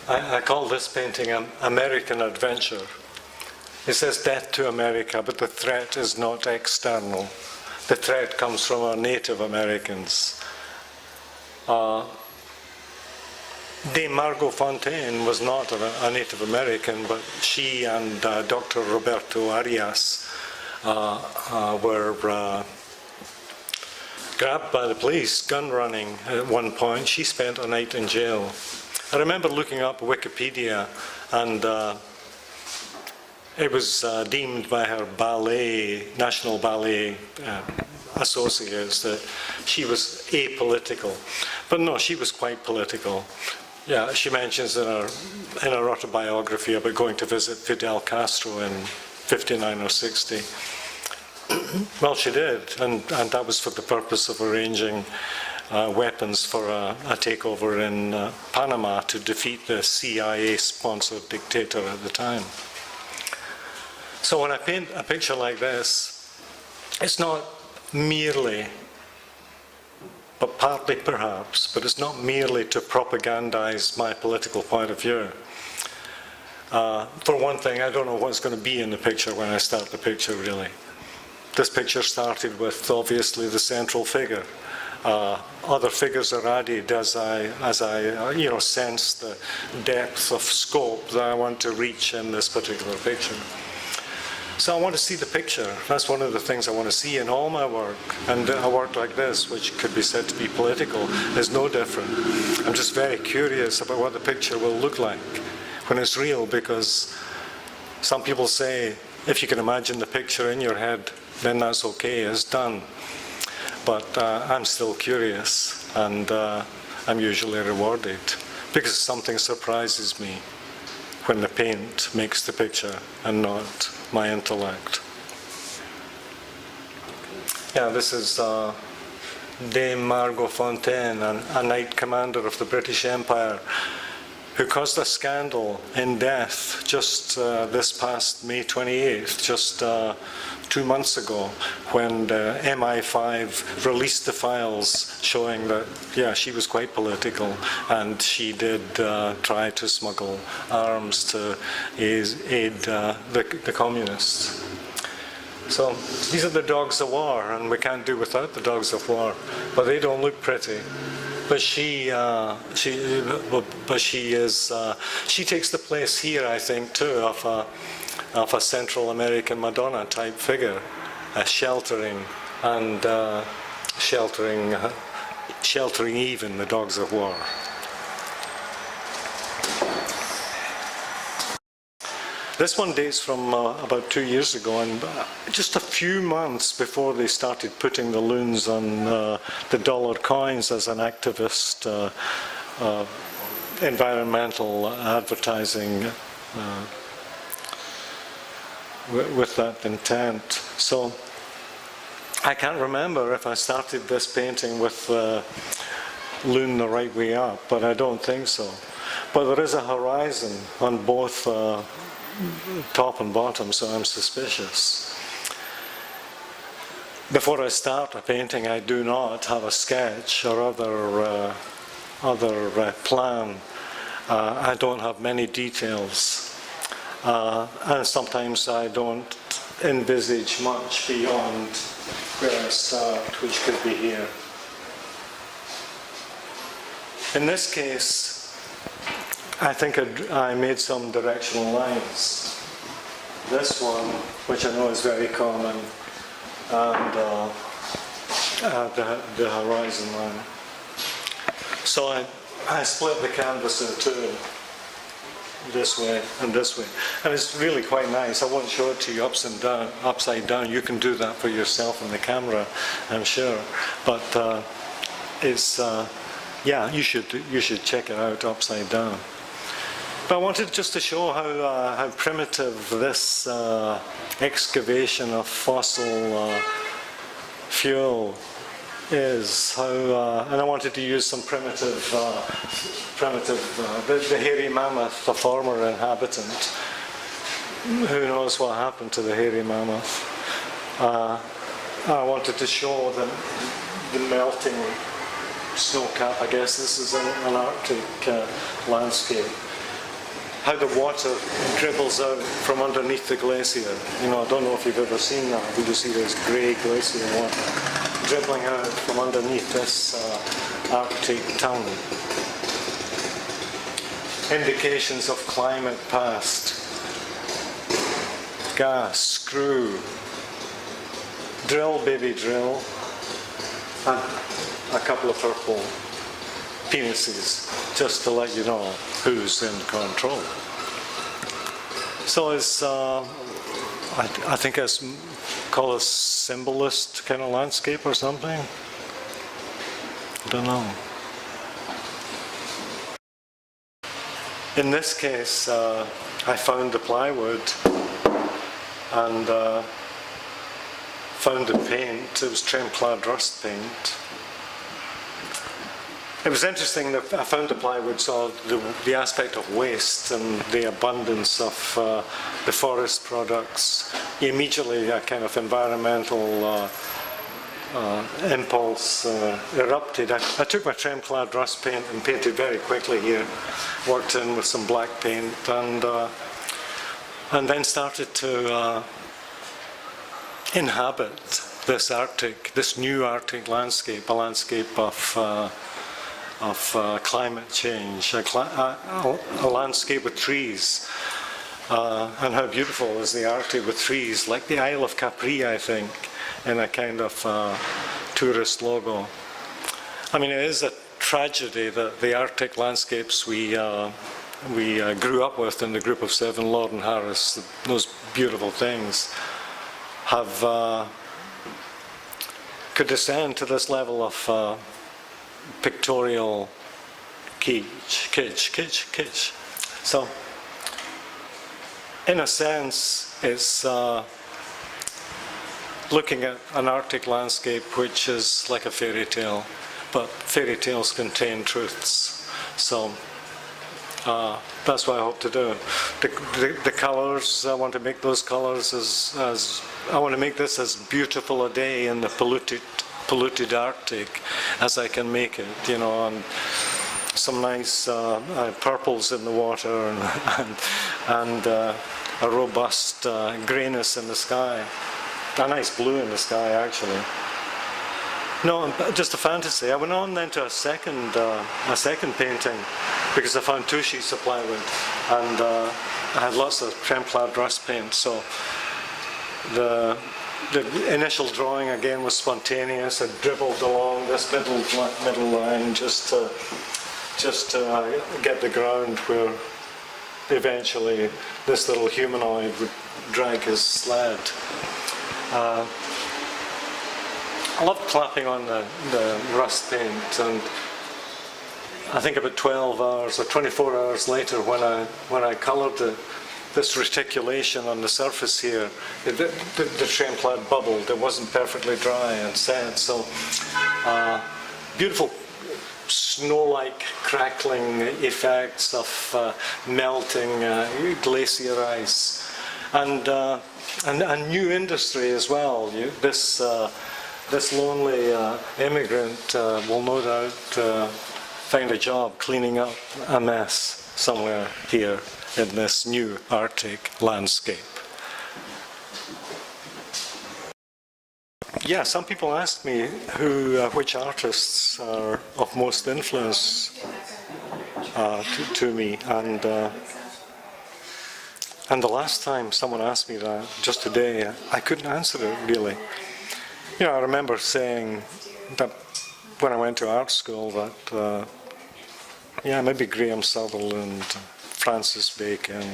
I call this painting American Adventure. It says death to America, but the threat is not external. The threat comes from our Native Americans. Dame Margot Fontaine was not a Native American, but she and Dr. Roberto Arias were grabbed by the police, gun running at one point. She spent a night in jail. I remember looking up Wikipedia, and it was deemed by her ballet, National Ballet associates, that she was apolitical. But no, she was quite political. Yeah, she mentions in her autobiography about going to visit Fidel Castro in 59 or 60. Well, she did, and that was for the purpose of arranging weapons for a takeover in Panama to defeat the CIA-sponsored dictator at the time. So when I paint a picture like this, it's not merely, but partly perhaps, but it's not merely to propagandize my political point of view. For one thing, I don't know what's going to be in the picture when I start the picture, really. This picture started with, obviously, the central figure. Other figures are added as I sense the depth of scope that I want to reach in this particular picture. So I want to see the picture. That's one of the things I want to see in all my work. And a work like this, which could be said to be political, is no different. I'm just very curious about what the picture will look like when it's real, because some people say, if you can imagine the picture in your head, then that's okay, it's done. But I'm still curious, and I'm usually rewarded, because something surprises me when the paint makes the picture and not my intellect. Yeah, this is Dame Margot Fontaine, a knight commander of the British Empire, who caused a scandal in death just this past May 28th, just 2 months ago, when the MI5 released the files showing that, yeah, she was quite political, and she did try to smuggle arms to aid the communists. So these are the dogs of war, and we can't do without the dogs of war, but they don't look pretty. But she takes the place here, I think, too, of a Central American Madonna type figure, sheltering even the dogs of war. This one dates from about 2 years ago, and just a few months before they started putting the loons on the dollar coins as an activist environmental advertising with that intent. So I can't remember if I started this painting with loon the right way up, but I don't think so. But there is a horizon on both top and bottom, so I'm suspicious. Before I start a painting, I do not have a sketch or other plan. I don't have many details, and sometimes I don't envisage much beyond where I start, which could be here. In this case, I think I made some directional lines. This one, which I know is very common, and the horizon line. So I split the canvas in two, this way and this way. And it's really quite nice. I won't show it to you upside down. You can do that for yourself in the camera, I'm sure. But it's, yeah, you should check it out upside down. But I wanted just to show how primitive this excavation of fossil fuel is. And I wanted to use some primitive, the hairy mammoth, the former inhabitant. Who knows what happened to the hairy mammoth? I wanted to show the melting snow cap. I guess this is an Arctic landscape. how the water dribbles out from underneath the glacier. You know, I don't know if you've ever seen that. We just see this grey glacier water dribbling out from underneath this Arctic tongue. Indications of climate past. Gas, screw, drill, baby drill, and a couple of purple penises, just to let you know who's in control. So it's, I think it's called a symbolist kind of landscape or something. I don't know. In this case, I found the plywood and found the paint. It was trim-clad rust paint. It was interesting that I found the plywood, saw the aspect of waste and the abundance of the forest products. Immediately a kind of environmental impulse erupted. I took my trim-clad rust paint and painted very quickly here, worked in with some black paint, and then started to inhabit this new Arctic landscape, a landscape of climate change, a landscape with trees. And how beautiful is the Arctic with trees, like the Isle of Capri, I think, in a kind of tourist logo. I mean, it is a tragedy that the Arctic landscapes we grew up with in the Group of Seven, Lord and Harris, those beautiful things, could descend to this level of pictorial kitsch. So, in a sense, it's looking at an Arctic landscape which is like a fairy tale, but fairy tales contain truths. So, that's what I hope to do. The colours, I want to make those colours as I want to make this as beautiful a day in the polluted Arctic as I can make it, you know, and some nice purples in the water and a robust greyness in the sky, a nice blue in the sky actually. No, just a fantasy. I went on then to a second painting because I found 2 sheets of plywood and I had lots of trim-clad rust paint, so the initial drawing again was spontaneous. I dribbled along this middle line just to get the ground where eventually this little humanoid would drag his sled. I love clapping on the rust paint, and I think about 12 hours or 24 hours later when I coloured it, this reticulation on the surface here, the trim-clad bubbled. It wasn't perfectly dry and set, so beautiful snow-like crackling effects of melting glacier ice, and new industry as well. This lonely immigrant will no doubt find a job cleaning up a mess somewhere here in this new Arctic landscape. Yeah, some people ask me which artists are of most influence to me, and the last time someone asked me that, just today, I couldn't answer it really. You know, I remember saying that when I went to art school that, yeah, maybe Graham Sutherland, Francis Bacon,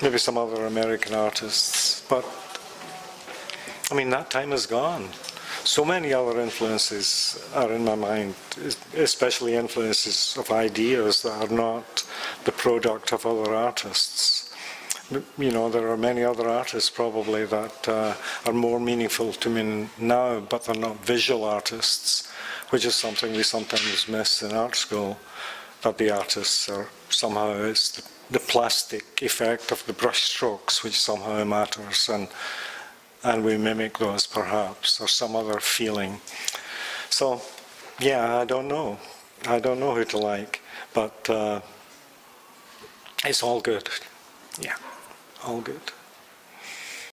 maybe some other American artists, but I mean, that time is gone. So many other influences are in my mind, especially influences of ideas that are not the product of other artists. You know, there are many other artists probably that are more meaningful to me now, but they're not visual artists, which is something we sometimes miss in art school, that the artists are somehow, it's the plastic effect of the brush strokes which somehow matters, and we mimic those perhaps, or some other feeling. So, yeah, I don't know who to like, but It's all good. Yeah, all good.